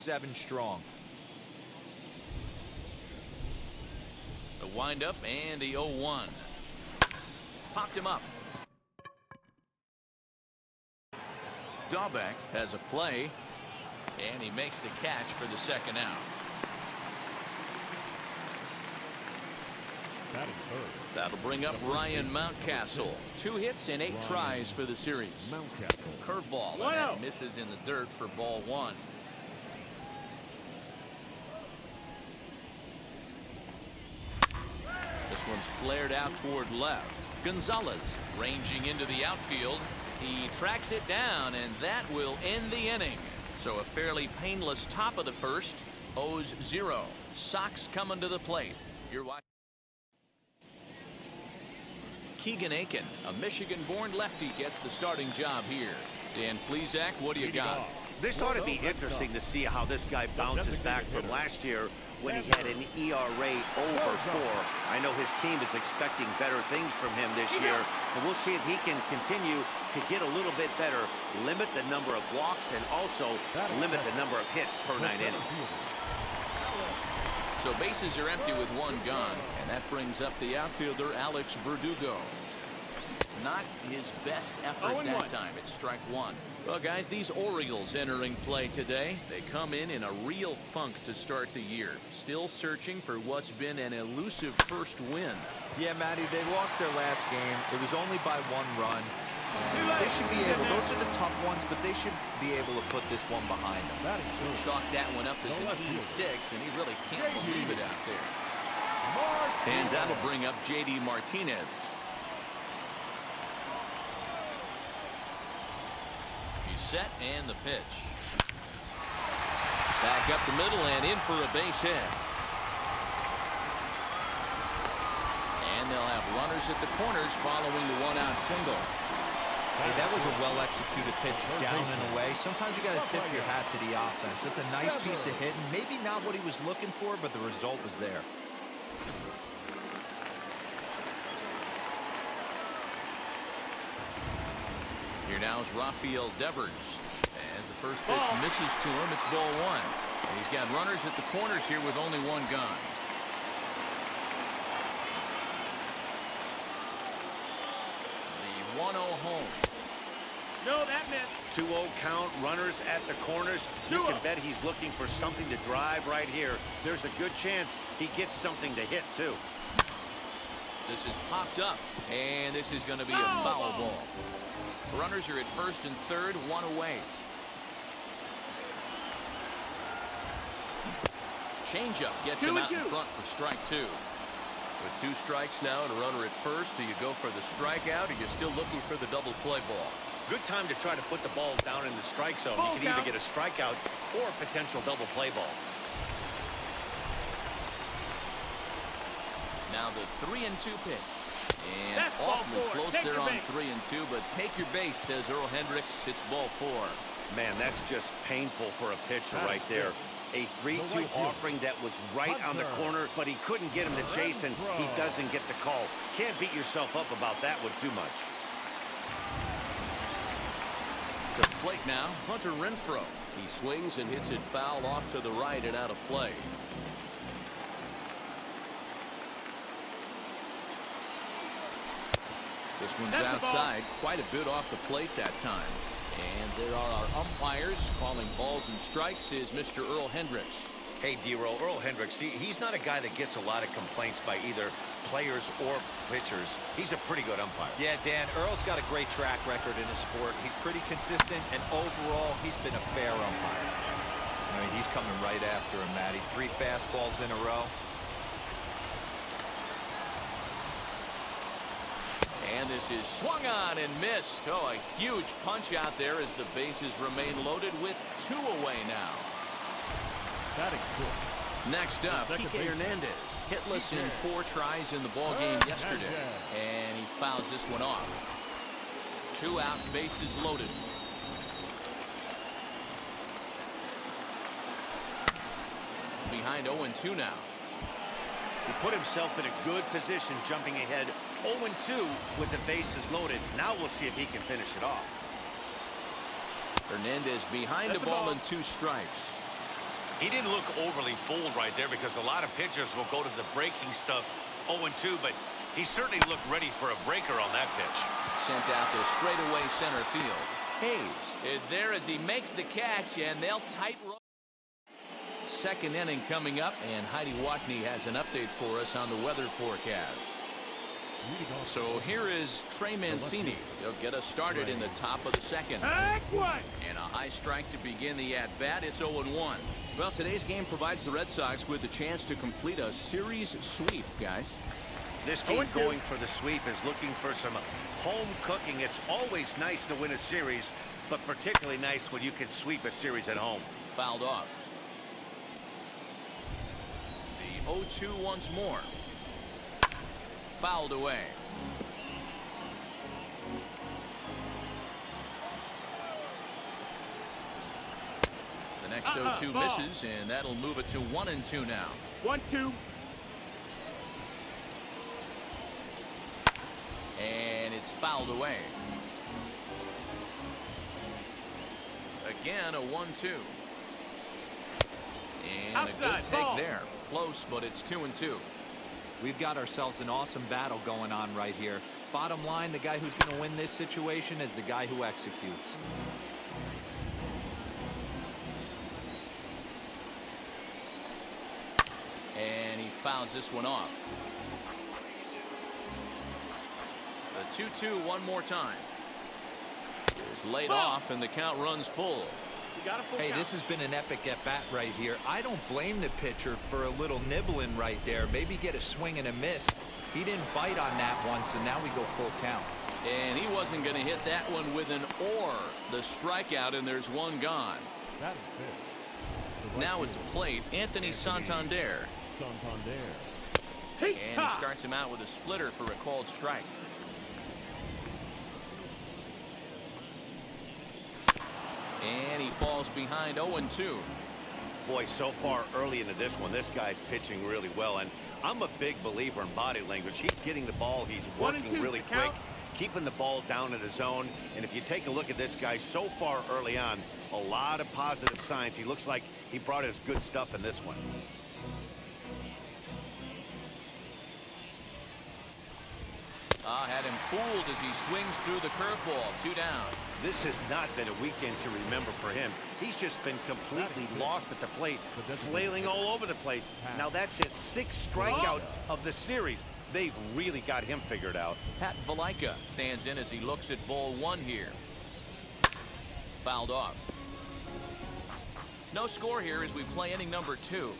7 strong. The windup and the 0-1. Popped him up. Dahlbeck has a play, and he makes the catch for the second out. That'll bring up Ryan Mountcastle. 2 hits and 8 tries for the series. Curveball, and that misses in the dirt for ball 1. This one's flared out toward left. Gonzalez ranging into the outfield. He tracks it down, and that will end the inning. So a fairly painless top of the first. 0-0. Sox coming to the plate. You're watching. Keegan Aiken, a Michigan-born lefty, gets the starting job here. Dan Plesac, what do you got? This ought to be interesting to see how this guy bounces back from last year when he had an ERA over 4. I know his team is expecting better things from him this year, and we'll see if he can continue to get a little bit better, limit the number of walks, and also limit the number of hits per 9 innings. So bases are empty with 1 gone, and that brings up the outfielder Alex Verdugo. Not his best effort that time. It's strike 1. Well, guys, these Orioles entering play today. They come in a real funk to start the year. Still searching for what's been an elusive first win. Yeah, Matty, they lost their last game. It was only by 1 run. They should be able, those are the tough ones, but they should be able to put this one behind them. Chalk that one up as an E6, and he really can't believe it out there. And that'll bring up J.D. Martinez. He's set, and the pitch. Back up the middle and in for a base hit. And they'll have runners at the corners following the 1-out single. Hey, that was a well-executed pitch down and away. Sometimes you got to tip your hat to the offense. It's a nice piece of hitting. Maybe not what he was looking for, but the result was there. Here now is Rafael Devers. As the first pitch misses to him, it's ball 1. And he's got runners at the corners here with only 1 gone. The 1-0 home. No, that meant 2-0 count, runners at the corners. You can bet he's looking for something to drive right here. There's a good chance he gets something to hit, too. This is popped up, and this is going to be a foul ball. Runners are at first and third, 1 away. Changeup gets him out in front for strike 2. With 2 strikes now and a runner at first, do you go for the strikeout, or you're still looking for the double play ball? Good time to try to put the ball down in the strike zone. You can either get a strikeout or a potential double play ball. Now the 3-2 pitch. And awfully close there on 3-2, but take your base, says Earl Hendricks. It's ball 4. Man, that's just painful for a pitcher right there. A 3-2 offering that was right on the corner, but he couldn't get him to chase, and he doesn't get the call. Can't beat yourself up about that one too much. To the plate now, Hunter Renfroe. He swings and hits it foul off to the right and out of play. This one's outside, quite a bit off the plate that time. And there are our umpires calling balls and strikes is Mr. Earl Hendricks. Hey, D-Roll, Earl Hendricks, he's not a guy that gets a lot of complaints by either players or pitchers. He's a pretty good umpire. Yeah, Dan, Earl's got a great track record in his sport. He's pretty consistent, and overall, he's been a fair umpire. I mean, he's coming right after him, Matty. 3 fastballs in a row. And this is swung on and missed. Oh, a huge punch out there as the bases remain loaded with 2 away now. Next up, Kike Hernandez. Hitless in 4 tries in the ballgame yesterday. And he fouls this one off. 2 out, bases loaded. Behind 0-2 now. He put himself in a good position, jumping ahead 0-2 with the bases loaded. Now we'll see if he can finish it off. Hernandez behind the ball and 2 strikes. He didn't look overly fooled right there because a lot of pitchers will go to the breaking stuff 0-2, but he certainly looked ready for a breaker on that pitch. Sent out to straightaway center field. Hayes is there as he makes the catch, and they'll tight roll. Second inning coming up, and Heidi Watney has an update for us on the weather forecast. So here is Trey Mancini. He'll get us started in the top of the second. And a high strike to begin the at-bat. It's 0-1. Well, today's game provides the Red Sox with the chance to complete a series sweep, guys. This team going for the sweep is looking for some home cooking. It's always nice to win a series, but particularly nice when you can sweep a series at home. Fouled off. The 0-2 once more. Fouled away. The next 0-2 misses, and that'll move it to 1-2 now. 1-2. And it's fouled away. Again, a 1-2. And outside, a good take ball. there. Close, but it's 2-2. We've got ourselves an awesome battle going on right here. Bottom line, the guy who's going to win this situation is the guy who executes. And he fouls this one off. The 2-2 one more time. It's laid off, and the count runs full. Hey, this has been an epic at-bat right here. I don't blame the pitcher for a little nibbling right there. Maybe get a swing and a miss. He didn't bite on that one, so now we go full count. And he wasn't going to hit that one with an or. The strikeout, and there's one gone. Now at the plate, Anthony Santander. And he starts him out with a splitter for a called strike. And he falls behind 0-2. Boy, so far early into this one, this guy's pitching really well, and I'm a big believer in body language. He's getting the ball, he's working really quick, keeping the ball down in the zone. And if you take a look at this guy so far early on, a lot of positive signs. He looks like he brought his good stuff in this one. Had him fooled as he swings through the curveball. 2 down. This has not been a weekend to remember for him. He's just been completely lost at the plate, flailing all over the place. Now that's his 6th strikeout of the series. They've really got him figured out. Pat Valaika stands in as he looks at ball 1 here. Fouled off. No score here as we play inning number 2.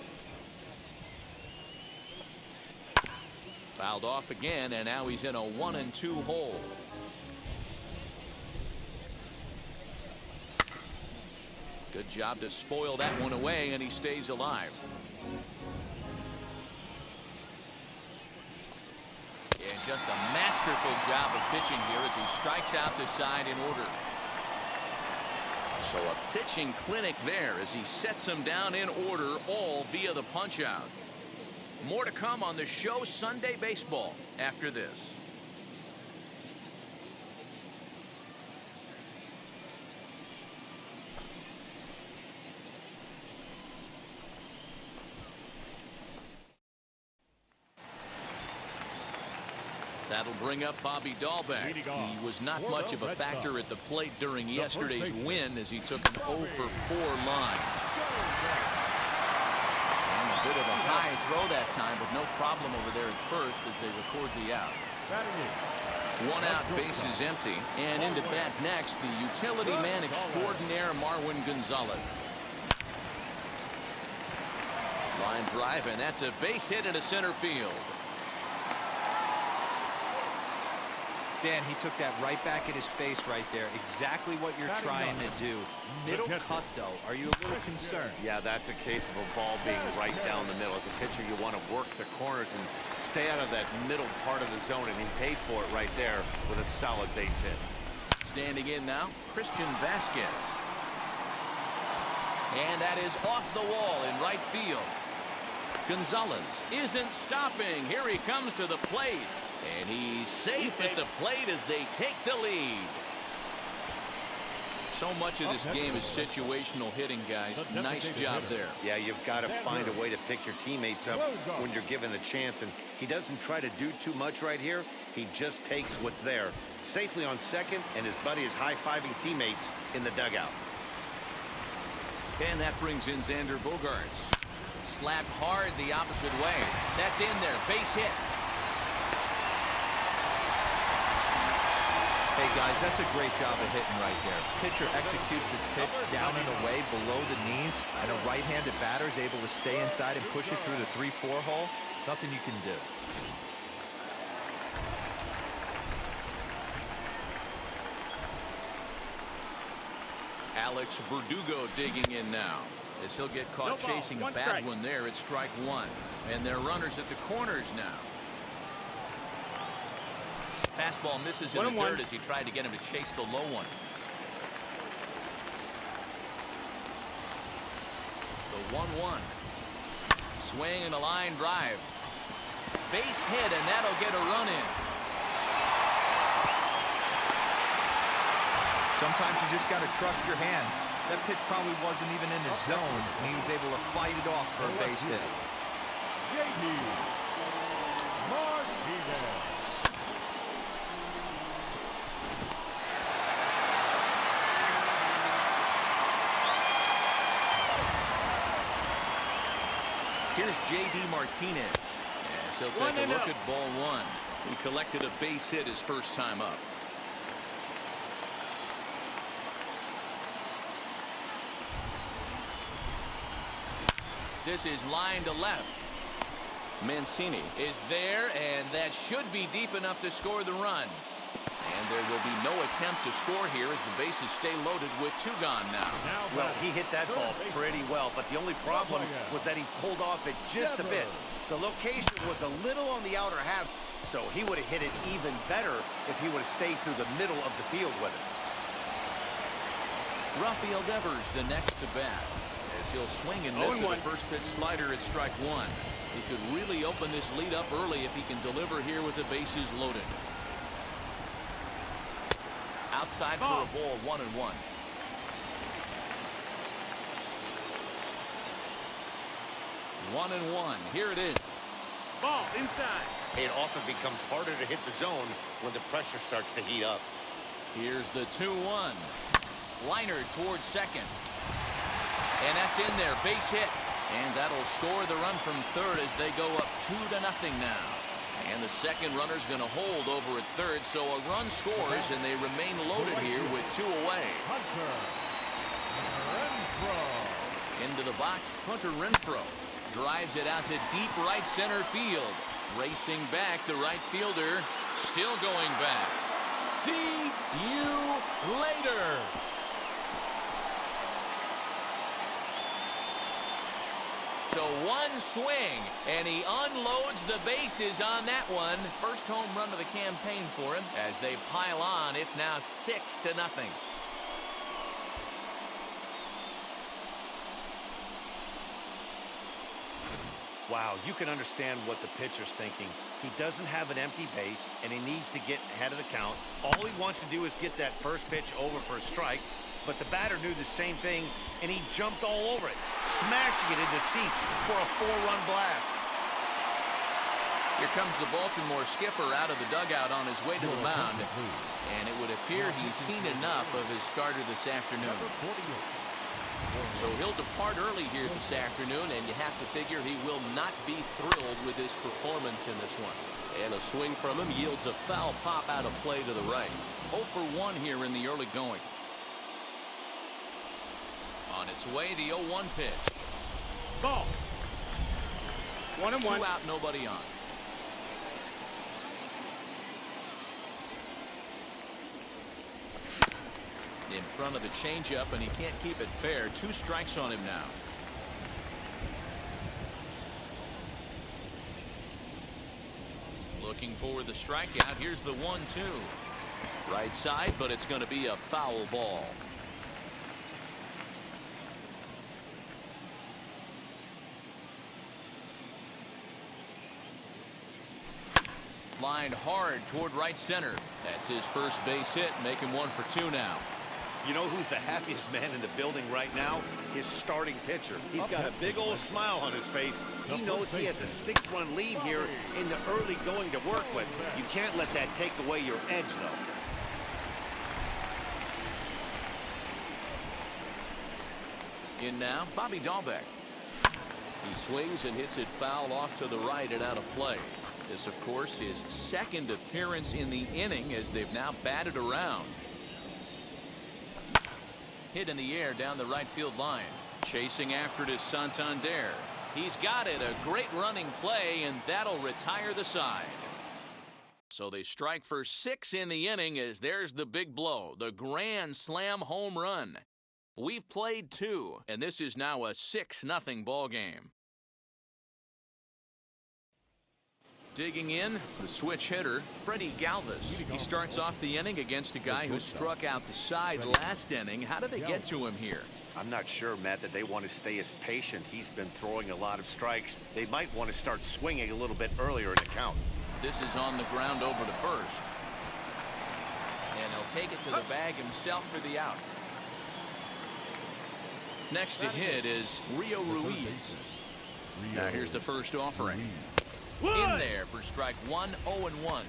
Fouled off again, and now he's in a 1-2 hole. Good job to spoil that one away, and he stays alive. And just a masterful job of pitching here as he strikes out the side in order. So a pitching clinic there as he sets him down in order, all via the punch-out. More to come on the show Sunday Baseball after this. That'll bring up Bobby Dahlbeck. He was not much of a factor at the plate during yesterday's win as he took an 0-for-4 line. A bit of a high throw that time, but no problem over there at first as they record the out. 1 out, bases empty, and into bat next, the utility man extraordinaire Marwin Gonzalez. Line drive, and that's a base hit into center field. Dan, he took that right back at his face right there. Exactly what you're trying to do. Middle cut, though. Are you a little concerned? Yeah, that's a case of a ball being right down the middle. As a pitcher, you want to work the corners and stay out of that middle part of the zone, and he paid for it right there with a solid base hit. Standing in now, Christian Vasquez. And that is off the wall in right field. Gonzalez isn't stopping. Here he comes to the plate. And he's safe at the plate as they take the lead. So much of this game is situational hitting, guys. Nice job there. Yeah, you've got to find a way to pick your teammates up when you're given the chance, and he doesn't try to do too much right here. He just takes what's there. Safely on second, and his buddy is high-fiving teammates in the dugout. And that brings in Xander Bogaerts. Slapped hard the opposite way. That's in there. Base hit. Hey, guys, that's a great job of hitting right there. Pitcher executes his pitch down and away below the knees, and a right-handed batter is able to stay inside and push it through the 3-4 hole. Nothing you can do. Alex Verdugo digging in now, as he'll get caught chasing a bad one there at strike one. And they're runners at the corners now. Fastball misses in the dirt as he tried to get him to chase the low one. The 1-1. Swing and a line drive. Base hit, and that'll get a run in. Sometimes you just got to trust your hands. That pitch probably wasn't even in his zone, and he was able to fight it off for a base hit. Here's J.D. Martinez. Yes, he'll take a look at ball one. He collected a base hit his first time up. This is line to left. Mancini is there, and that should be deep enough to score the run. And there will be no attempt to score here as the bases stay loaded with two gone now. Well, he hit that ball pretty well, but the only problem was that he pulled off it just a bit. The location was a little on the outer half, so he would have hit it even better if he would have stayed through the middle of the field with it. Rafael Devers the next to bat, as he'll swing and miss at the first pitch slider at strike one. He could really open this lead up early if he can deliver here with the bases loaded. Outside for a ball, 1-1. One and one. Here it is. Ball inside. It often becomes harder to hit the zone when the pressure starts to heat up. Here's the 2-1. Liner towards second. And that's in there. Base hit. And that'll score the run from third as they go up 2-0 now. And the second runner's going to hold over at third, so a run scores, and they remain loaded here with two away. Into the box, Hunter Renfroe drives it out to deep right center field. Racing back, the right fielder still going back. See you later. So one swing, and he unloads the bases on that one. First home run of the campaign for him. As they pile on, it's now 6-0. Wow, you can understand what the pitcher's thinking. He doesn't have an empty base, and he needs to get ahead of the count. All he wants to do is get that first pitch over for a strike. But the batter knew the same thing, and he jumped all over it, smashing it into seats for a 4-run blast. Here comes the Baltimore skipper out of the dugout on his way to the mound. And it would appear he's seen enough of his starter this afternoon. So he'll depart early here this afternoon, and you have to figure he will not be thrilled with his performance in this one. And a swing from him yields a foul pop out of play to the right. 0 for 1 here in the early going. On its way, the 0-1 pitch. Ball. 1-1. 2 out, nobody on. In front of the changeup, and he can't keep it fair. 2 strikes on him now. Looking for the strikeout. Here's the 1-2. Right side, but it's going to be a foul ball. Lined hard toward right center. That's his first base hit, make him 1 for 2 now. You know who's the happiest man in the building right now? His starting pitcher. He's got a big old smile on his face. He knows he has a 6-run lead here in the early going to work with. You can't let that take away your edge, though. In now, Bobby Dahlbeck. He swings and hits it foul off to the right and out of play. This, of course, his second appearance in the inning as they've now batted around. Hit in the air down the right field line. Chasing after it is Santander. He's got it. A great running play, and that'll retire the side. So they strike for 6 in the inning as there's the big blow. The grand slam home run. We've played 2, and this is now a 6-0 ball game. Digging in, the switch hitter, Freddie Galvis. He starts off the inning against a guy who struck out the side last inning. How did they get to him here? I'm not sure, Matt, that they want to stay as patient. He's been throwing a lot of strikes. They might want to start swinging a little bit earlier in the count. This is on the ground over to first. And he'll take it to the bag himself for the out. Next to hit is Rio Ruiz. Now here's the first offering. In there for strike 1, 0-1.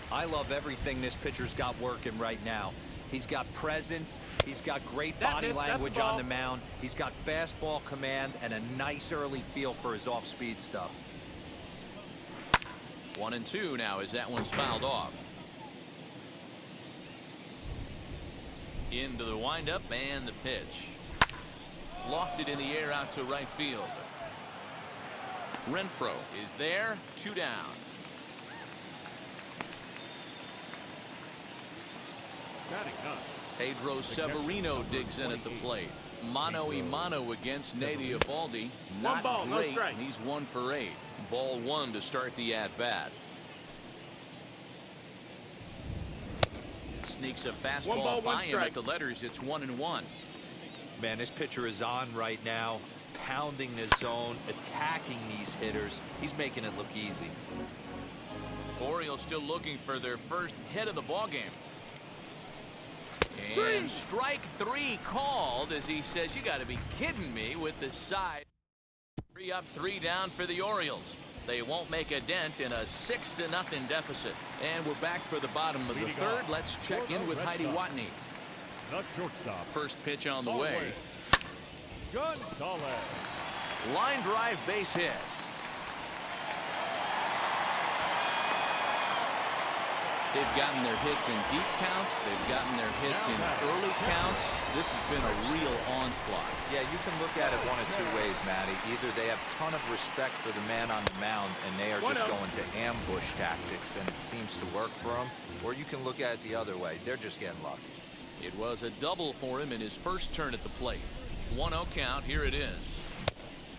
I love everything this pitcher's got working right now. He's got presence. He's got great body language on the mound. He's got fastball command and a nice early feel for his off-speed stuff. 1-2 now as that one's fouled off. Into the windup and the pitch. Lofted in the air out to right field. Renfroe is there, 2 down. Pedro Severino digs in at the plate. Mano-a-mano against Nady Eovaldi. Not great. He's 1 for 8. Ball 1 to start the at-bat. Sneaks a fastball by him at the letters. It's 1-1. Man, this pitcher is on right now. Pounding the zone, attacking these hitters. He's making it look easy. Orioles still looking for their first hit of the ball game. And strike 3 called as he says, you got to be kidding me with the side. 3 up, 3 down for the Orioles. They won't make a dent in a 6-0 deficit. And we're back for the bottom of the third. Let's check in with Heidi Watney. First pitch on the way. Line drive base hit. They've gotten their hits in deep counts. They've gotten their hits in early counts. This has been a real onslaught. Yeah, you can look at it one of 2 ways, Matty. Either they have a ton of respect for the man on the mound and they are just going to ambush tactics and it seems to work for them, or you can look at it the other way. They're just getting lucky. It was a double for him in his first turn at the plate. 1-0 count. Here it is.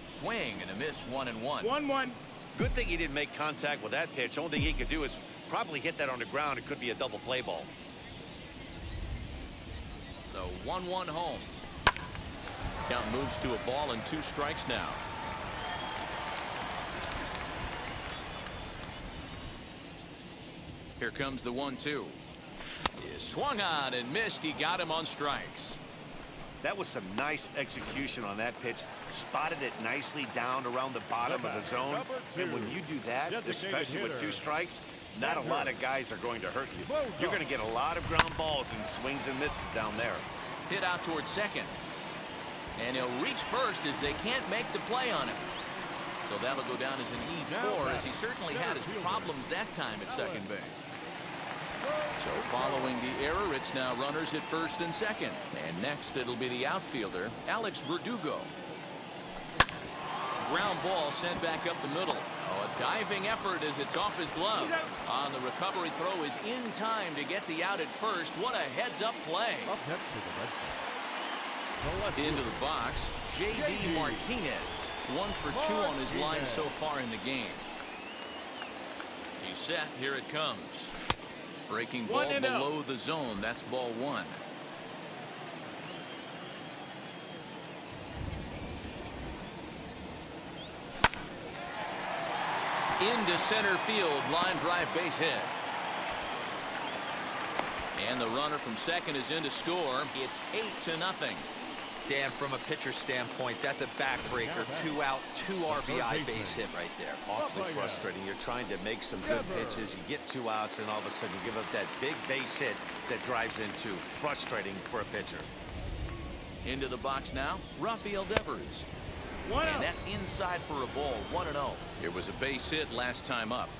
Swing and a miss. 1-1. 1-1. Good thing he didn't make contact with that pitch. Only thing he could do is probably hit that on the ground. It could be a double play ball. The 1-1 home. Count moves to a ball and 2 strikes now. Here comes the 1-2. He swung on and missed. He got him on strikes. That was some nice execution on that pitch. Spotted it nicely down around the bottom of the zone. And when you do that, especially with 2 strikes, not a lot of guys are going to hurt you. You're going to get a lot of ground balls and swings and misses down there. Hit out towards second. And he'll reach first as they can't make the play on him. So that'll go down as an E4 as he certainly had his problems that time at second base. So following the error, it's now runners at first and second. And next it'll be the outfielder, Alex Verdugo. Ground ball sent back up the middle. Oh, a diving effort as it's off his glove. On the recovery throw is in time to get the out at first. What a heads-up play. Into the box, J.D. Martinez. 1 for 2 on his line so far in the game. He's set. Here it comes. Breaking ball below the zone. That's ball 1. Into center field. Line drive base hit. And the runner from second is in to score. It's 8-0. Dan, from a pitcher's standpoint, that's a backbreaker. 2 out, 2 RBI base hit right there. Awfully frustrating. You're trying to make some good pitches. You get 2 outs, and all of a sudden you give up that big base hit that drives into frustrating for a pitcher. Into the box now, Rafael Devers. And that's inside for a ball, 1-0. It was a base hit last time up.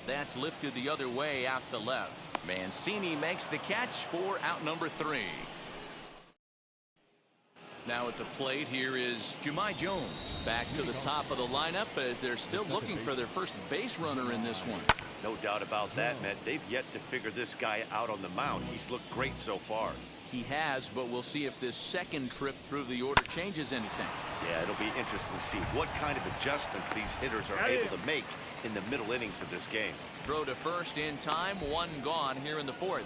That's lifted the other way out to left. Mancini makes the catch for out number 3. Now at the plate, here is Jahmai Jones. Back to the top of the lineup as they're still looking for their first base runner in this one. No doubt about that, Matt. They've yet to figure this guy out on the mound. He's looked great so far. He has, but we'll see if this second trip through the order changes anything. Yeah, it'll be interesting to see what kind of adjustments these hitters are able to make in the middle innings of this game. Throw to first in time, 1 gone here in the 4th.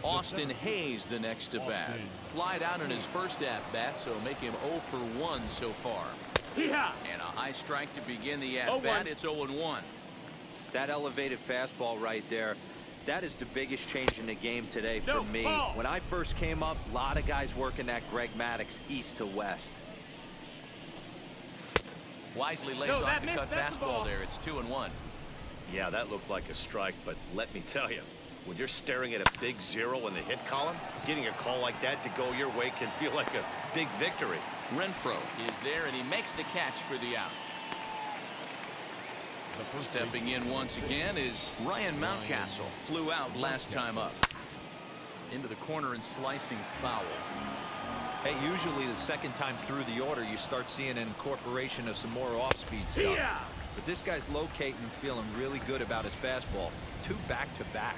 Austin Hayes the next to bat. Flied out in his first at-bat, so make him 0 for 1 so far. And a high strike to begin the at-bat. It's 0-1. That elevated fastball right there, that is the biggest change in the game today for me. When I first came up, a lot of guys working that Greg Maddux east to west. Wisely lays off the cut fastball there. It's 2-1. Yeah, that looked like a strike, but let me tell you, when you're staring at a big 0 in the hit column, getting a call like that to go your way can feel like a big victory. Renfroe is there, and he makes the catch for the out. Stepping in once again is Ryan Mountcastle. Flew out last time up. Into the corner and slicing foul. Hey, usually the second time through the order, you start seeing an incorporation of some more off-speed stuff. But this guy's locating and feeling really good about his fastball. 2 back-to-back.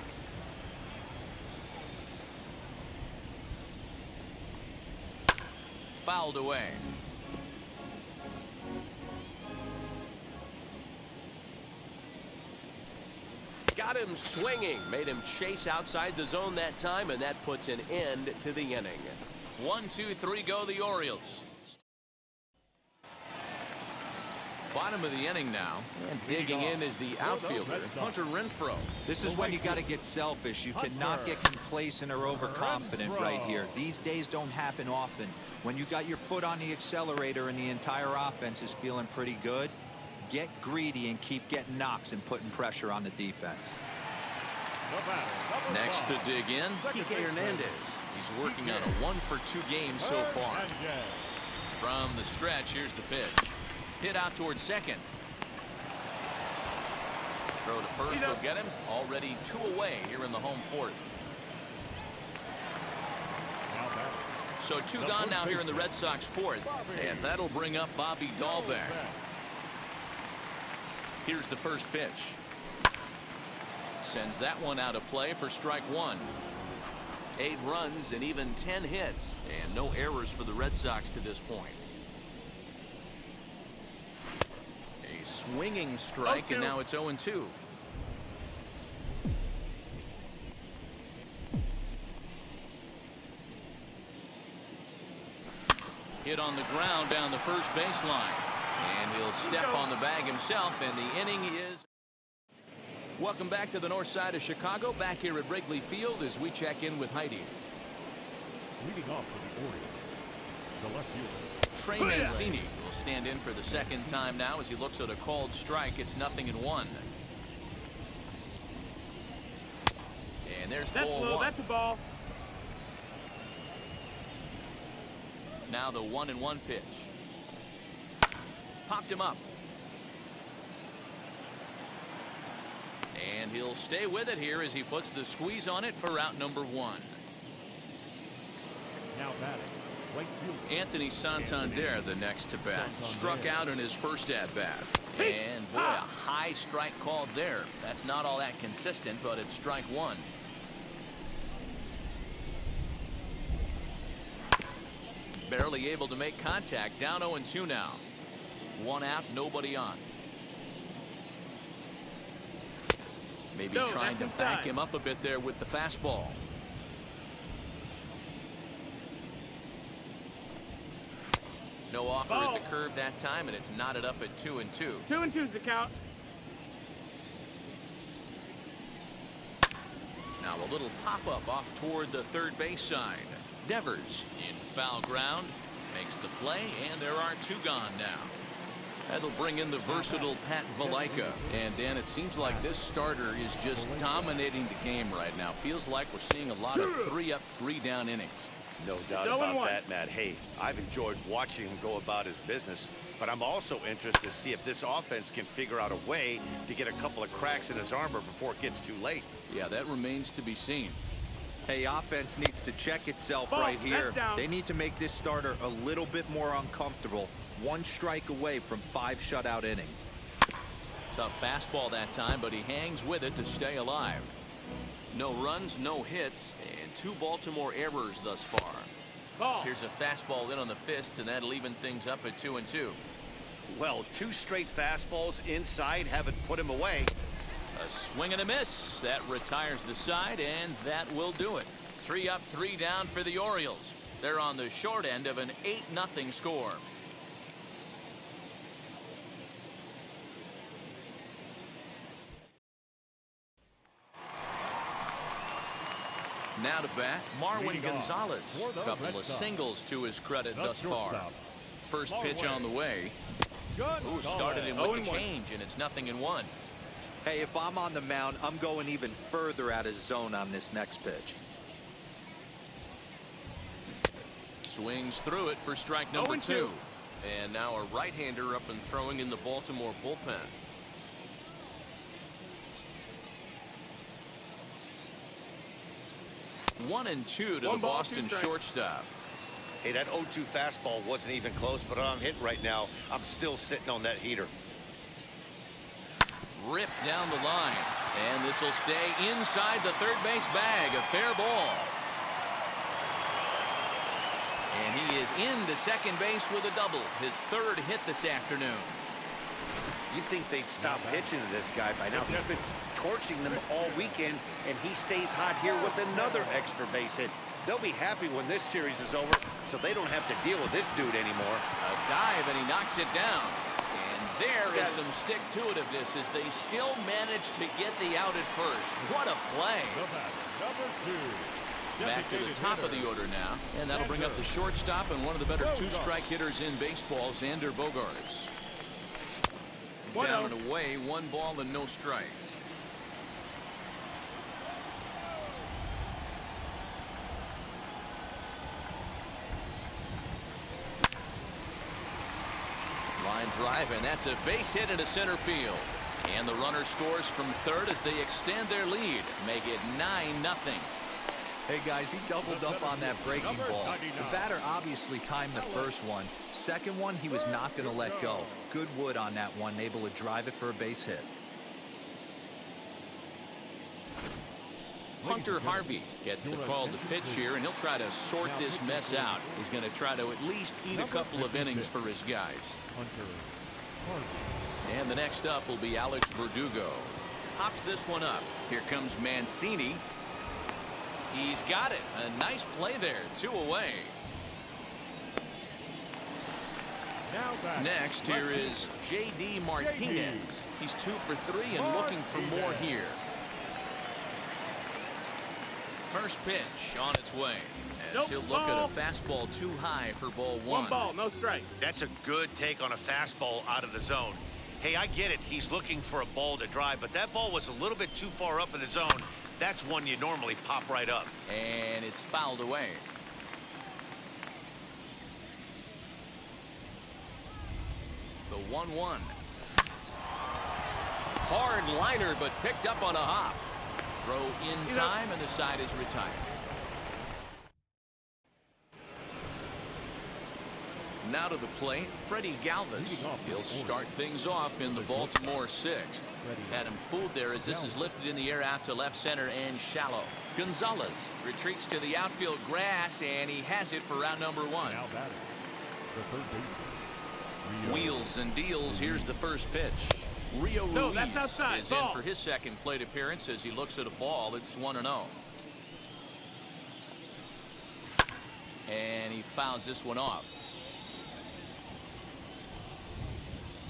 Fouled away. Got him swinging. Made him chase outside the zone that time, and that puts an end to the inning. 1, 2, 3 go the Orioles. Bottom of the inning now, and digging in is the outfielder, Hunter Renfroe. This is when you got to get selfish. You cannot get complacent or overconfident right here. These days don't happen often. When you got your foot on the accelerator and the entire offense is feeling pretty good, get greedy and keep getting knocks and putting pressure on the defense. Next to dig in, Kike Hernandez. He's working on a 1-for-2 game so far. From the stretch, here's the pitch. Hit out towards second. Throw to first will get him. Already 2 away here in the home 4th. So 2 gone now here in the Red Sox 4th. And that'll bring up Bobby Dahlbeck. Here's the first pitch. Sends that one out of play for strike 1. 8 runs and even 10 hits. And no errors for the Red Sox to this point. Swinging strike, and now it's 0-2. Hit on the ground down the first baseline, and he'll step on the bag himself, and the inning is. Welcome back to the north side of Chicago, back here at Wrigley Field as we check in with Heidi. Leading off for the Orioles, the left fielder Trey Mancini will stand in for the second time now as he looks at a called strike. It's 0-1. And there's ball 1. That's a ball. Now the 1-1 pitch. Popped him up. And he'll stay with it here as he puts the squeeze on it for out number 1. Now batting. Anthony Santander the next to bat. Struck out in his first at bat. And boy, a high strike called there. That's not all that consistent, but it's strike 1. Barely able to make contact. Down 0-2 now. 1 out, nobody on. Maybe trying to back him up a bit there with the fastball. No offer at the curve that time, and it's knotted up at 2-2. 2-2's the count. Now a little pop-up off toward the third base side. Devers in foul ground, makes the play, and there are 2 gone now. That'll bring in the versatile Pat Valaika. And Dan, it seems like this starter is just dominating the game right now. Feels like we're seeing a lot of 3-up, 3-down innings. No doubt about that, Matt. Hey, I've enjoyed watching him go about his business, but I'm also interested to see if this offense can figure out a way to get a couple of cracks in his armor before it gets too late. Yeah, that remains to be seen. Hey, offense needs to check itself right here. They need to make this starter a little bit more uncomfortable. 1 strike away from 5 shutout innings. Tough fastball that time, but he hangs with it to stay alive. No runs, no hits, and 2 Baltimore errors thus far. Here's a fastball in on the fists, and that'll even things up at 2-2. Well, 2 straight fastballs inside haven't put him away. A swing and a miss. That retires the side, and that will do it. 3 up, 3 down for the Orioles. They're on the short end of an 8-0 score. Now to bat, Marwin Gonzalez. A couple of singles to his credit thus far. First pitch on the way. Ooh, started him with the change, and it's 0-1. Hey, if I'm on the mound, I'm going even further out of zone on this next pitch. Swings through it for strike number 2. And now a right-hander up and throwing in the Baltimore bullpen. One and 2 to the Boston shortstop. Hey, that 0-2 fastball wasn't even close, but I'm hitting right now. I'm still sitting on that heater. Ripped down the line, and this will stay inside the third base bag. A fair ball. And he is into second base with a double. His 3rd hit this afternoon. You'd think they'd stop pitching to this guy by now. He's been torching them all weekend, and he stays hot here with another extra base hit. They'll be happy when this series is over, so they don't have to deal with this dude anymore. A dive, and he knocks it down. And there is some stick-to-itiveness as they still manage to get the out at first. What a play. Number 2. Back to the top of the order now, and that'll bring up the shortstop and one of the better 2-strike hitters in baseball, Xander Bogaerts. Down and away, 1 ball and no strikes. Line drive, and that's a base hit into center field. And the runner scores from third as they extend their lead, make it 9-0. Hey, guys, he doubled up on that breaking ball. The batter obviously timed the first one. Second one, he was not going to let go. Good wood on that one, able to drive it for a base hit. Hunter Harvey gets the call to pitch here, and he'll try to sort this mess out. He's going to try to at least eat a couple of innings for his guys. And the next up will be Alex Verdugo. Pops this one up. Here comes Mancini. He's got it. A nice play there. 2 away. Next, here is J.D. Martinez. He's 2 for 3 and looking for more here. First pitch on its way. As he'll look at a fastball too high for ball 1. 1 ball, no strikes. That's a good take on a fastball out of the zone. Hey, I get it. He's looking for a ball to drive, but that ball was a little bit too far up in the zone. That's one you normally pop right up. And it's fouled away. The 1-1. Hard liner, but picked up on a hop. Throw in time, and the side is retired. Now to the plate, Freddie Galvis. He'll start things off in the Baltimore 6th. Had him fooled there as this is lifted in the air out to left center and shallow. Gonzalez retreats to the outfield grass, and he has it for round number 1. Wheels and deals. Here's the first pitch. Rio Ruiz is in for his second plate appearance as he looks at a ball. It's 1-0. And he fouls this one off.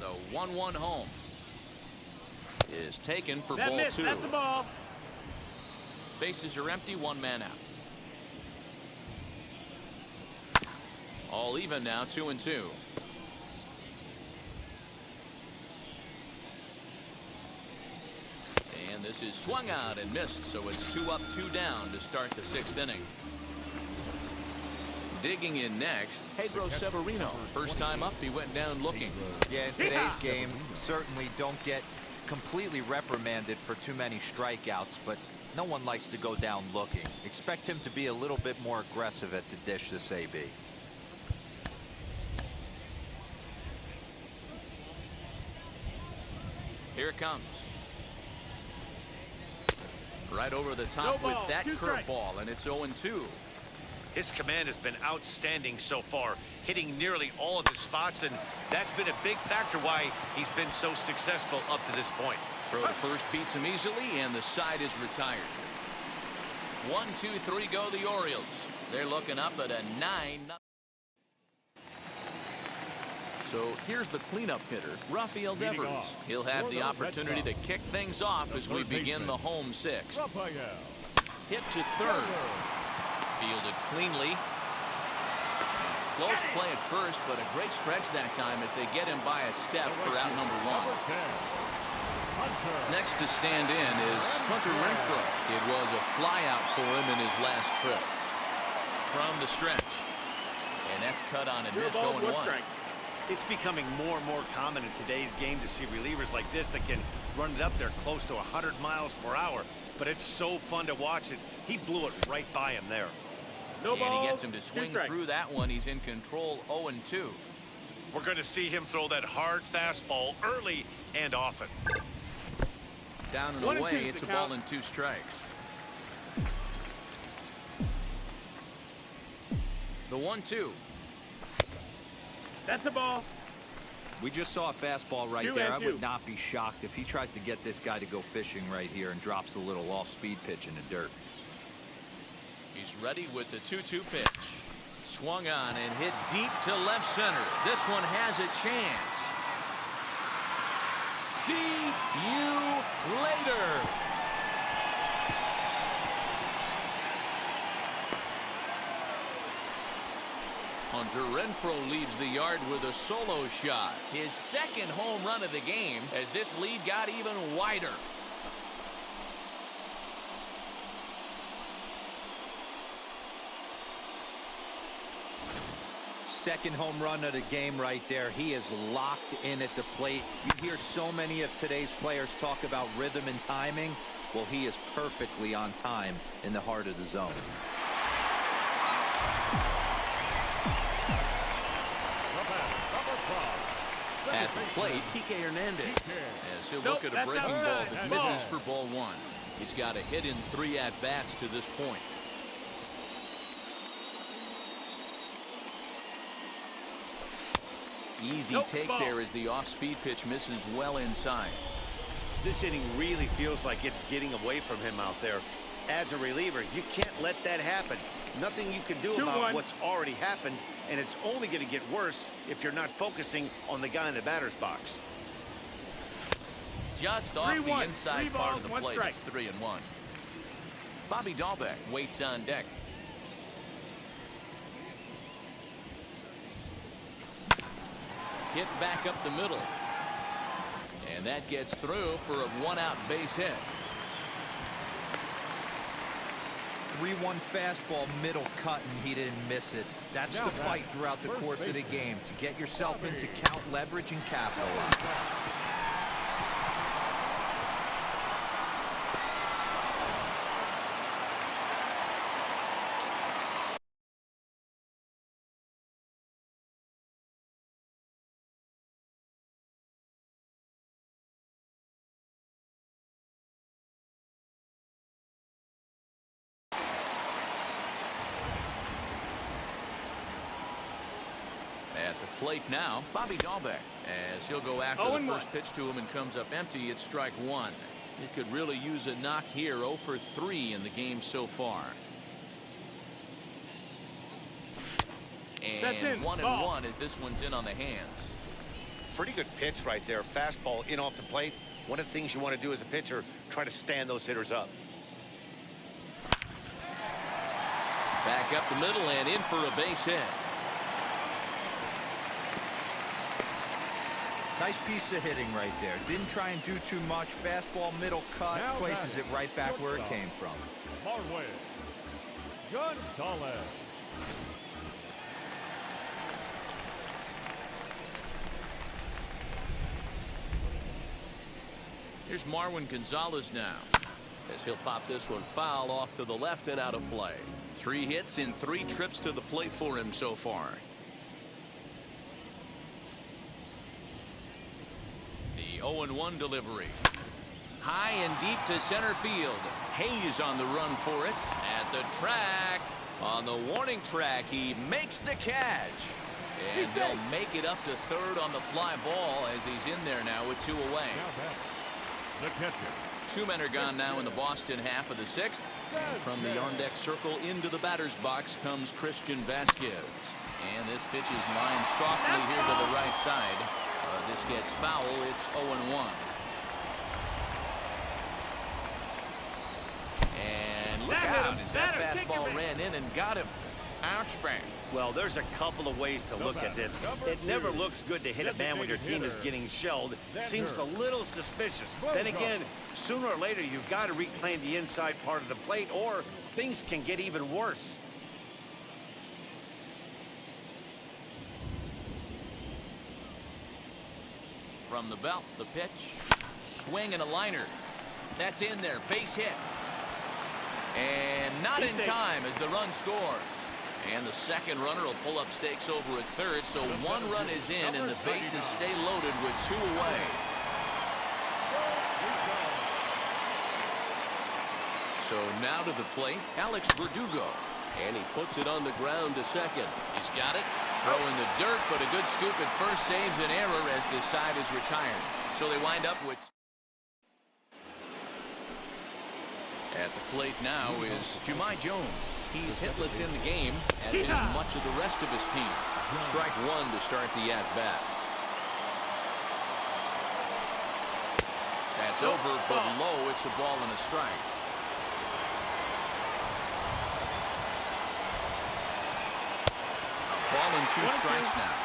The 1-1 home is taken for That ball missed. 2. That's the ball. Bases are empty, 1 man out. All even now, 2-2. And this is swung out and missed, so it's 2 up, 2 down to start the 6th inning. Digging in next, Pedro Severino. First time up, he went down looking. Yeah, in today's game, certainly don't get completely reprimanded for too many strikeouts, but no one likes to go down looking. Expect him to be a little bit more aggressive at the dish this AB. Here it comes. Right over the top No with ball, that 2 strikes. curveball, and it's 0-2. His command has been outstanding so far, hitting nearly all of his spots, and that's been a big factor why he's been so successful up to this point. Throw the first, beats him easily, and the side is retired. 1, 2, 3 go the Orioles. They're looking up at a 9. So here's the cleanup hitter, Rafael Devers. He'll have the opportunity to kick things off as we begin the home 6th. Hit to third. Fielded cleanly. Close play at first, but a great stretch that time as they get him by a step for out number 1. Next to stand in is Hunter Renfroe. It was a flyout for him in his last trip. From the stretch. And that's cut on and missed, 0-1. It's becoming more and more common in today's game to see relievers like this that can run it up there close to 100 miles per hour. But it's so fun to watch it. He blew it right by him there. And he gets him to swing through that one. He's in control, 0-2. We're going to see him throw that hard fastball early and often. Down and away, it's a ball and 2 strikes. The 1-2. That's the ball. We just saw a fastball right 2 there. I and 2. would not be shocked if he tries to get this guy to go fishing right here and drops a little off-speed pitch in the dirt. He's ready with the 2-2 pitch. Swung on and hit deep to left center. This one has a chance. See you later. Hunter Renfroe leaves the yard with a solo shot. His 2nd home run of the game as this lead got even wider. Second home run of the game right there. He is locked in at the plate. You hear so many of today's players talk about rhythm and timing. Well, he is perfectly on time in the heart of the zone. At the plate, Kike Hernandez. As he'll look at a breaking ball that misses for ball 1. He's got a hit in 3 at-bats to this point. Easy take there as the off-speed pitch misses well inside. This inning really feels like it's getting away from him out there. As a reliever, you can't let that happen. Nothing you can do about what's already happened, and it's only going to get worse if you're not focusing on the guy in the batter's box. Just off the inside part of the plate, it's 3-1. Bobby Dahlbeck waits on deck. Hit back up the middle. And that gets through for a 1-out base hit. 3-1 fastball, middle cut, and he didn't miss it. That's the fight throughout the course of the game, to get yourself into count, leverage, and capitalize. At the plate now, Bobby Dahlbeck, as he'll go after the first pitch to him and comes up empty. It's strike 1. He could really use a knock here. 0 for 3 in the game so far. And 1-1 as this one's in on the hands. pretty good pitch right there. Fastball in off the plate. One of the things you want to do as a pitcher, try to stand those hitters up. Back up the middle and in for a base hit. Nice piece of hitting right there. Didn't try and do too much. Fastball, middle cut, Now places it right back where it came from. Marwin Gonzalez. Here's Marwin Gonzalez now, as he'll pop this one foul off to the left and out of play. 3 hits in 3 trips to the plate for him so far. The 0-1 delivery. High and deep to center field. Hayes on the run for it. At the track. On the warning track, he makes the catch. And he'll make it up to third on the fly ball as he's in there now with 2 away. The catcher. 2 men are gone now in the Boston half of the 6th. And from the on-deck circle into the batter's box comes Christian Vasquez. And this pitch is lined softly here to the right side. This gets foul. It's 0-1. And look out as that fastball ran in and got him. Ouch, bang. Well, there's a couple of ways to look at this. It never looks good to hit a man when your team is getting shelled. Seems a little suspicious. Then again, sooner or later, you've got to reclaim the inside part of the plate, or things can get even worse. From the belt, the pitch. Swing and a liner. That's in there. Base hit. And not in time as the run scores. And the second runner will pull up stakes over at third, so 1 run is in and the bases stay loaded with 2 away. So now to the plate, Alex Verdugo. And he puts it on the ground to second. He's got it. Throw in the dirt, but a good scoop at first saves an error as this side is retired. So they wind up with... At the plate now is Jahmai Jones. He's hitless in the game, as is much of the rest of his team. Strike 1 to start the at-bat. That's over, but low. It's a ball and a strike. A ball and 2 strikes now.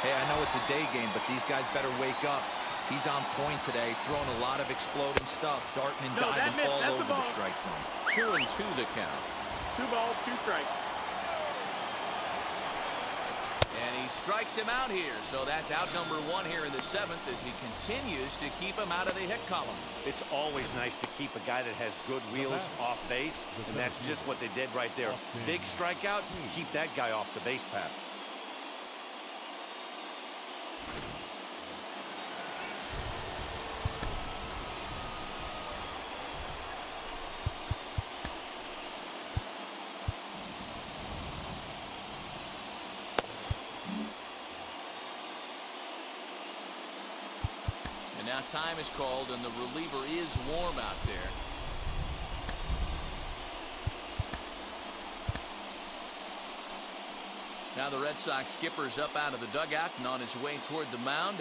Hey, I know it's a day game, but these guys better wake up. He's on point today, throwing a lot of exploding stuff, darting and diving all over the strike zone. 2-2 the count. 2 balls, 2 strikes. And he strikes him out here, so that's out number 1 here in the 7th as he continues to keep him out of the hit column. It's always nice to keep a guy that has good wheels off base, and that's just what they did right there. Big strikeout, keep that guy off the base path. Now time is called and the reliever is warm out there. Now the Red Sox skipper's up out of the dugout and on his way toward the mound.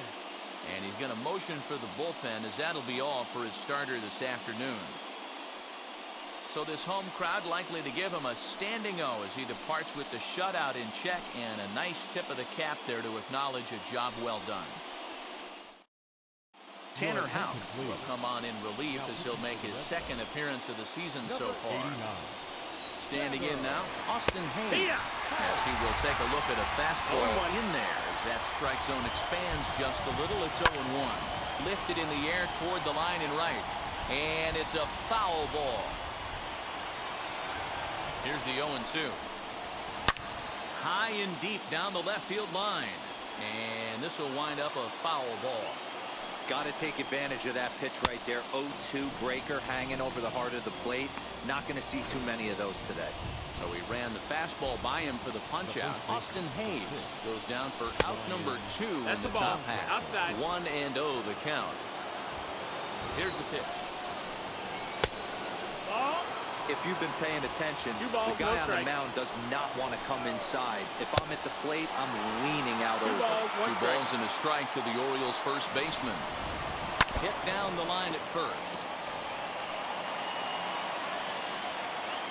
And he's going to motion for the bullpen as that'll be all for his starter this afternoon. So this home crowd likely to give him a standing O as he departs with the shutout in check and a nice tip of the cap there to acknowledge a job well done. Tanner Houck will come on in relief as he'll make his 2nd appearance of the season so far. Standing in now, Austin Hayes, as he will take a look at a fastball in there as that strike zone expands just a little. It's 0-1. Lifted in the air toward the line and right. And it's a foul ball. Here's the 0-2. High and deep down the left field line. And this will wind up a foul ball. Got to take advantage of that pitch right there. 0-2 breaker hanging over the heart of the plate. Not going to see too many of those today. So he ran the fastball by him for the punch-out. Austin Hayes goes down for out number 2 in the top half. 1-0 the count. Here's the pitch. If you've been paying attention, Two balls, the guy no on the strikes. mound does not want to come inside. If I'm at the plate, I'm leaning out Two over. balls, one Two strike. balls and a strike to the Orioles first baseman. Hit down the line at first.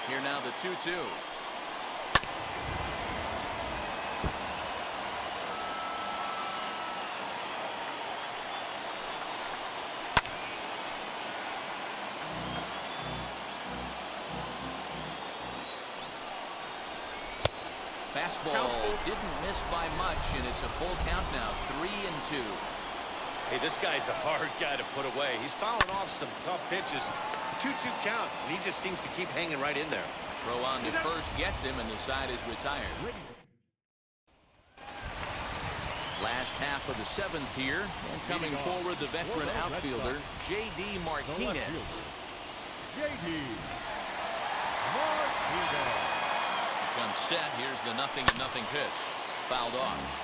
Here now the 2-2. Fastball didn't miss by much, and it's a full count now, 3-2. Hey, this guy's a hard guy to put away. He's fouling off some tough pitches. 2-2 count, and he just seems to keep hanging right in there. Throw on to first gets him, and the side is retired. Last half of the seventh here, and coming forward, the veteran outfielder, J.D. Martinez. J.D. Martinez. Comes set. Here's the 0-0 pitch. Fouled off.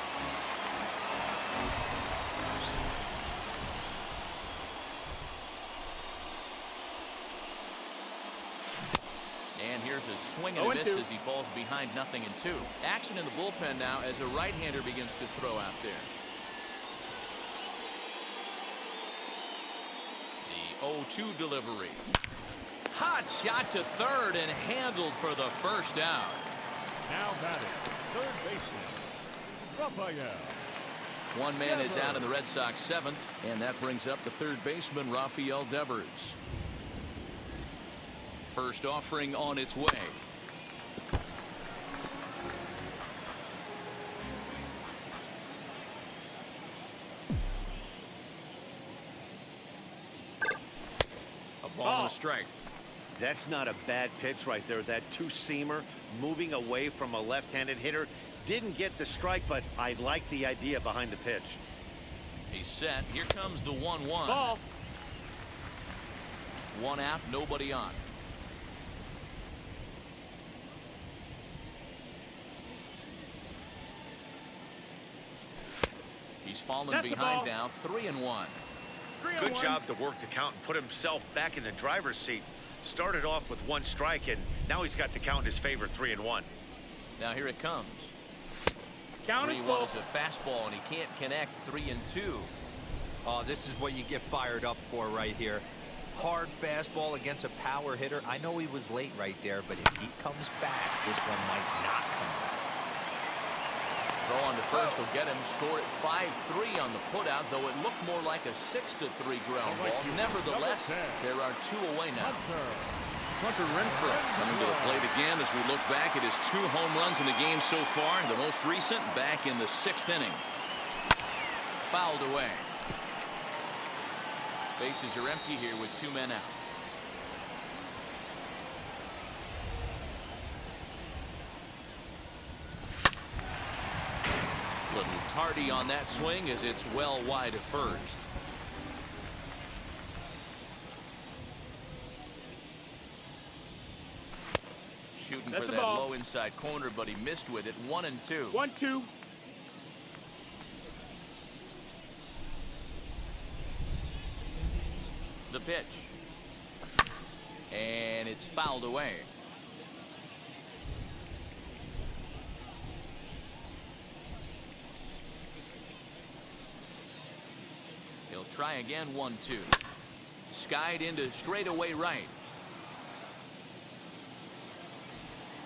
And here's a swing and a miss as he falls behind 0-2. Action in the bullpen now as a right-hander begins to throw out there. The 0-2 delivery. Hot shot to third and handled for the first out. Now batting, third baseman, Raphael. One man is out in the Red Sox seventh, and that brings up the third baseman, Rafael Devers. First offering on its way. A ball and a strike. That's not a bad pitch right there. That two-seamer moving away from a left-handed hitter. Didn't get the strike, but I like the idea behind the pitch. He's set. Here comes the 1-1. Ball. One out, nobody on. He's fallen That's the behind ball. now, 3-1. Good job to work the count and put himself back in the driver's seat. Started off with one strike, and now he's got the count in his favor, 3-1. Now here it comes. Count is 3-1 full. is a fastball, and he can't connect. 3-2. Oh, this is what you get fired up for right here. Hard fastball against a power hitter. I know he was late right there, but if he comes back, this one might not come back. Throw on to first will get him. Score at 5-3 on the putout, though it looked more like a 6-3 ground ball. Nevertheless, there are two away now. Hunter Renfroe coming to the plate again as we look back at his 2 home runs in the game so far. The most recent back in the 6th inning. Fouled away. Bases are empty here with 2 men out. Little tardy on that swing as it's well wide of first. Shooting That's for the that ball. low inside corner, but he missed with it. 1-2. 1-2. The pitch. And it's fouled away. He'll try again. 1-2. Skied into straightaway right.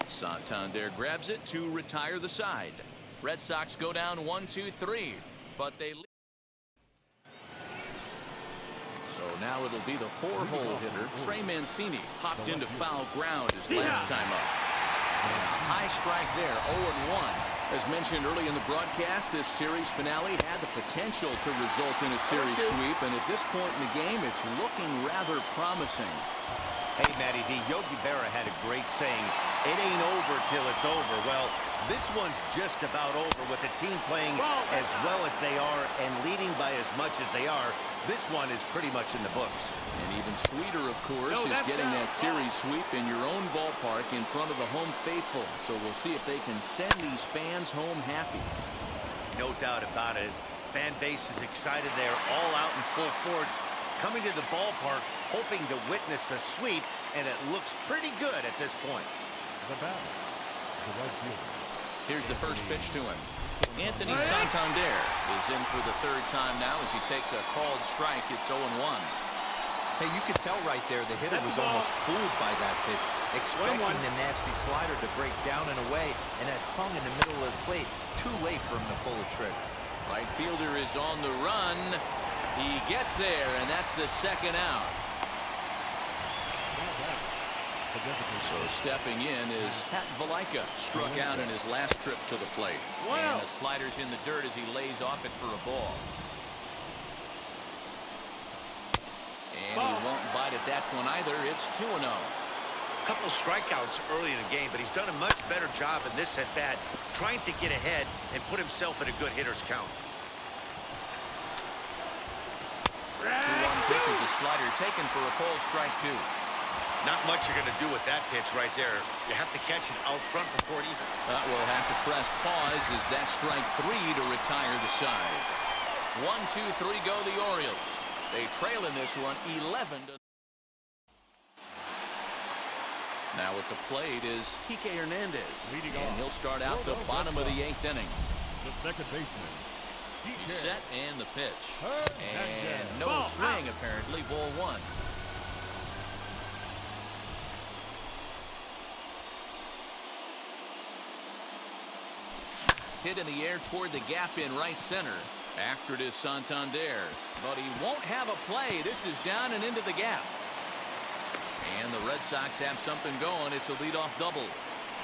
Santander grabs it to retire the side. Red Sox go down 1-2-3, but they lead. So now it'll be the 4-hole hitter, Trey Mancini, hopped into foul ground his last time up. And a high strike there, 0-1. As mentioned early in the broadcast, this series finale had the potential to result in a series sweep, and at this point in the game, it's looking rather promising. Hey, Matty V, Yogi Berra had a great saying, it ain't over till it's over. Well, this one's just about over with the team playing as well as they are and leading by as much as they are. This one is pretty much in the books. And even sweeter, of course, is getting that series sweep in your own ballpark in front of the home faithful. So we'll see if they can send these fans home happy. No doubt about it. Fan base is excited. They are all out in full force. coming to the ballpark, hoping to witness a sweep, and it looks pretty good at this point. The batter, the right fielder. Here's the first pitch to him. Anthony Santander is in for the third time now as he takes a called strike. It's 0-1. Hey, you could tell right there the hitter was almost fooled by that pitch, expecting the nasty slider to break down and away, and it hung in the middle of the plate. Too late for him to pull the trigger. Right fielder is on the run. He gets there, and that's the second out. So stepping in is Pat Valaika. Struck out in his last trip to the plate. And the slider's in the dirt as he lays off it for a ball. And he won't bite at that one either. It's 2-0. Couple strikeouts early in the game, but he's done a much better job in this at-bat, trying to get ahead and put himself in a good hitter's count. 2-1 pitch is a slider taken for a called strike 2. Not much you're going to do with that pitch right there. You have to catch it out front before it even. We'll have to press pause as that strike 3 to retire the side. 1-2-3 go the Orioles. They trail in this one 11-0. Now at the plate is Kike Hernandez. And he'll start out the bottom of the 8th inning. The second baseman. He's set and the pitch. And no swing apparently. Ball 1. Hit in the air toward the gap in right center. After it is Santander. But he won't have a play. This is down and into the gap. And the Red Sox have something going. It's a leadoff double.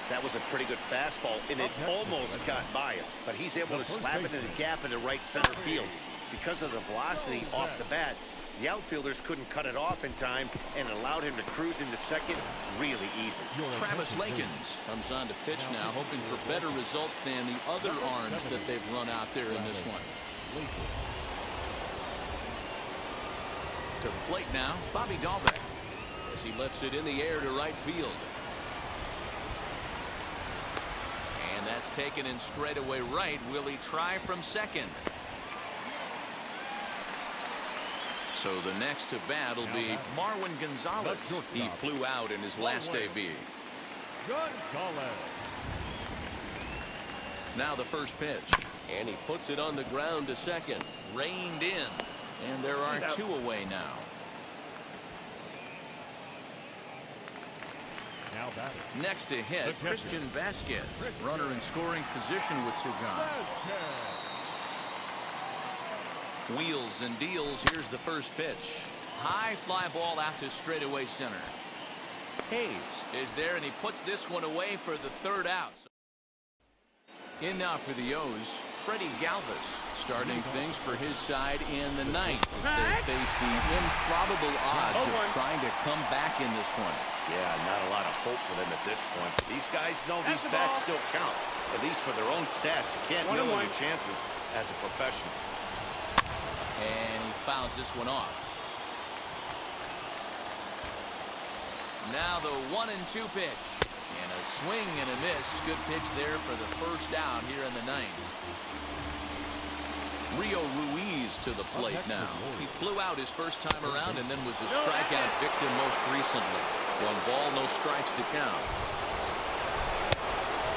That was a pretty good fastball, and it almost got by him. But he's able to slap it in the gap in the right center field. Because of the velocity off the bat, the outfielders couldn't cut it off in time and allowed him to cruise into second really easy. Travis Lakins comes on to pitch now, hoping for better results than the other arms that they've run out there in this one. To the plate now, Bobby Dahlbeck, as he lifts it in the air to right field. And that's taken in straightaway right. Will he try from second? So the next to bat will be Marwin Gonzalez. He flew out in his last AB. Now the first pitch. And he puts it on the ground to second. Reined in. And there are 2 away now. Next to hit, Christian Vasquez. Runner in scoring position with Surgan. Wheels and deals. Here's the first pitch. High fly ball out to straightaway center. Hayes is there, and he puts this one away for the third out. In now for the O's, Freddie Galvis starting things for his side in the 9th as they face the improbable odds of trying to come back in this one. Yeah, not a lot of hope for them at this point. These guys know these bats still count, at least for their own stats. You can't mill your chances as a professional. And he fouls this one off. Now the 1-2 pitch. And a swing and a miss. Good pitch there for the first out here in the 9th. Rio Ruiz to the plate now. He flew out his first time around and then was a strikeout victim most recently. 1 ball, no strikes to count.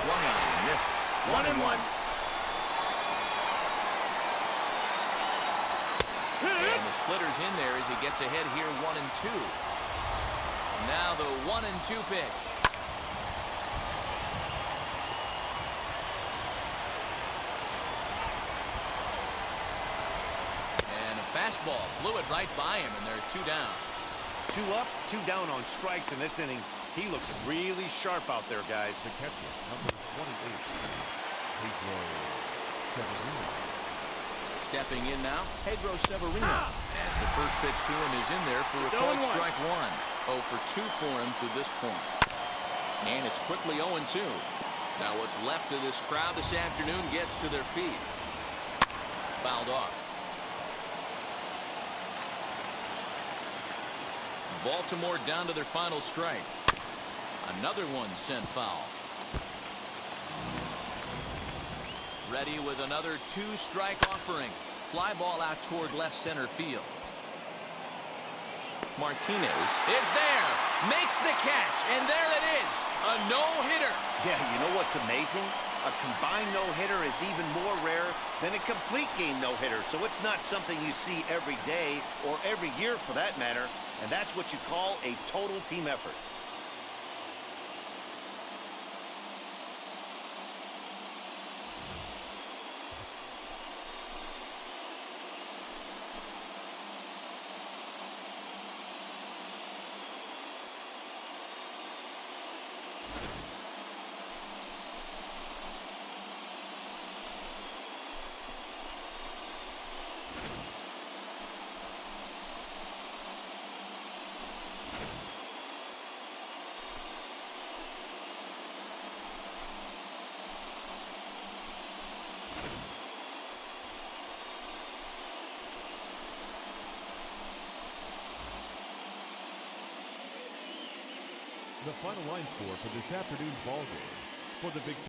Swung on, missed. 1-1. And the splitter's in there as he gets ahead here 1-2. Now the 1-2 pitch. And a fastball blew it right by him, and they're 2 down. 2 up, 2 down on strikes in this inning. He looks really sharp out there, guys. The catcher, number 28, Pedro Severino. Stepping in now, Pedro Severino. As the first pitch to him is in there for a called strike 1. 0 for 2 for him to this point. And it's quickly 0-2. Now what's left of this crowd this afternoon gets to their feet. Fouled off. Baltimore down to their final strike. Another one sent foul. Ready with another 2-strike offering. Fly ball out toward left center field. Martinez is there, makes the catch, and there it is, a no-hitter. Yeah, you know what's amazing? A combined no-hitter is even more rare than a complete game no-hitter. So it's not something you see every day or every year for that matter. And that's what you call a total team effort. The final line score for this afternoon's ball game. For the Big